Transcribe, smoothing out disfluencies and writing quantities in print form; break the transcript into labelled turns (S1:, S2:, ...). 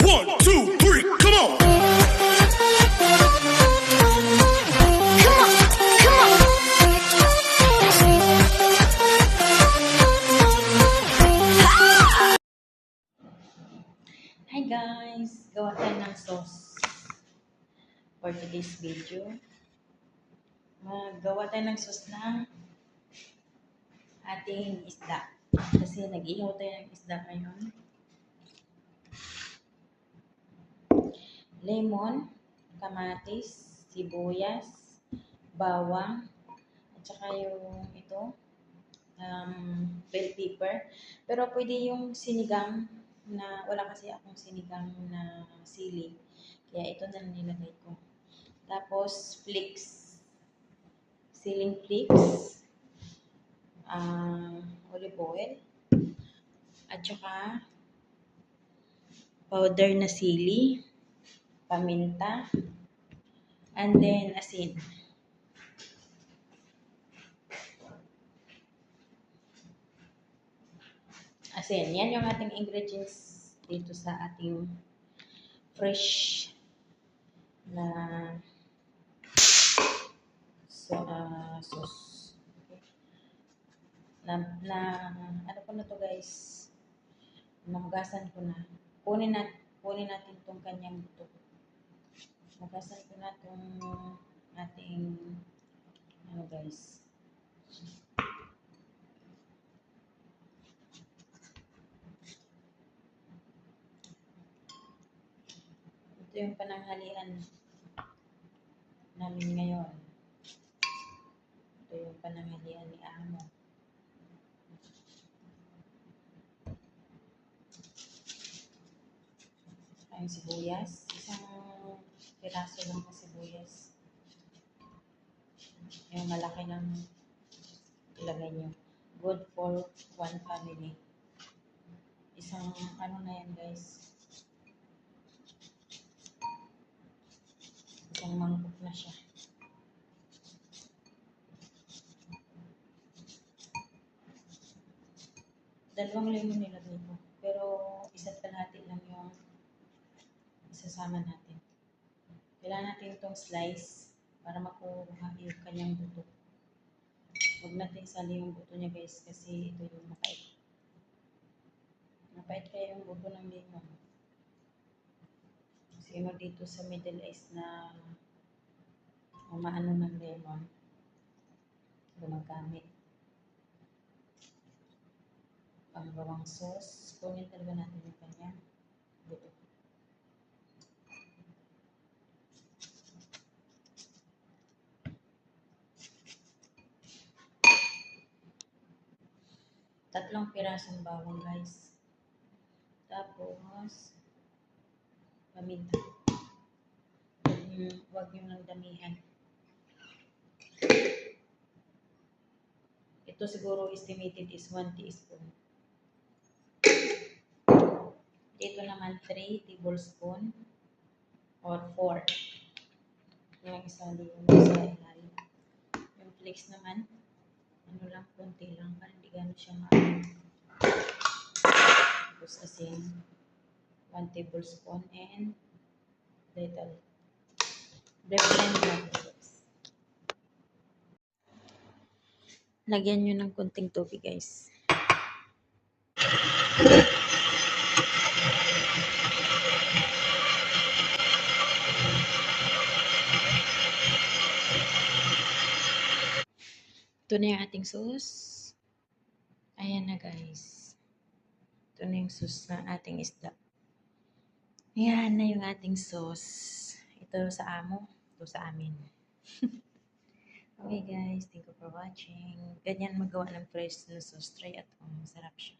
S1: 1, 2, 3, come on!
S2: Hi guys! Gawa tayo ng sauce for today's video. Gawa tayo ng sauce ng ating isda. Kasi nag-ihaw tayo ng isda ngayon. Lemon, kamatis, sibuyas, bawang, at saka yung ito, bell pepper. Pero pwede yung sinigang na, wala kasi akong sinigang na sili. Kaya ito na nilagay ko. Tapos, flakes. Siling flakes. Olive oil. At saka, powder na sili. Paminta. And then, asin. Asin. Yan yung ating ingredients dito sa ating fresh na sauce. Okay. Ano ko na to guys? Nahugasan ko na. Kunin natin tong kanyang buto. Hugasan ko na tong ating ano guys. Ito yung pananghalian namin ngayon. Ito yung pananghalian ni Amo. Ang sibuyas. Isang piraso lang na sibuyas. Yung malaki ng ilagay nyo. Good for one family. Isang ano na yan guys. Isang mangkok na siya. Dalawang lemon nilagay ko. Pero isa't kalahati lang yung isasama natin. Kailangan natin itong slice para makuha yung kanyang buto. Huwag natin sali yung buto niya guys kasi ito yung mapait. Mapait kaya yung buto ng lemon. Sino dito sa Middle East na umaano ng lemon? Gumagamit. Panggawang sauce. Kunin talaga natin yung kanyang buto. Tatlong pirasong bawang guys. Tapos paminta. Huwag yung nang damihan. Ito siguro estimated is 1 teaspoon. Dito naman 3 tablespoon or 4. Yung isa dito sa ilalim. Yung flakes naman, ano lang, konti lang para hindi gano'n siya maano. Tapos asin, 1 tablespoon and little. Blend natin. Lagyan nyo ng konting tubig guys. Ito na yung ating sauce. Ayan na guys. Ito na yung sauce ng ating isda. Ayan na yung ating sauce. Ito sa Amo. Ito sa amin. Okay guys, thank you for watching. Ganyan magawa ng fresh na sauce. Try at home. Masarap siya.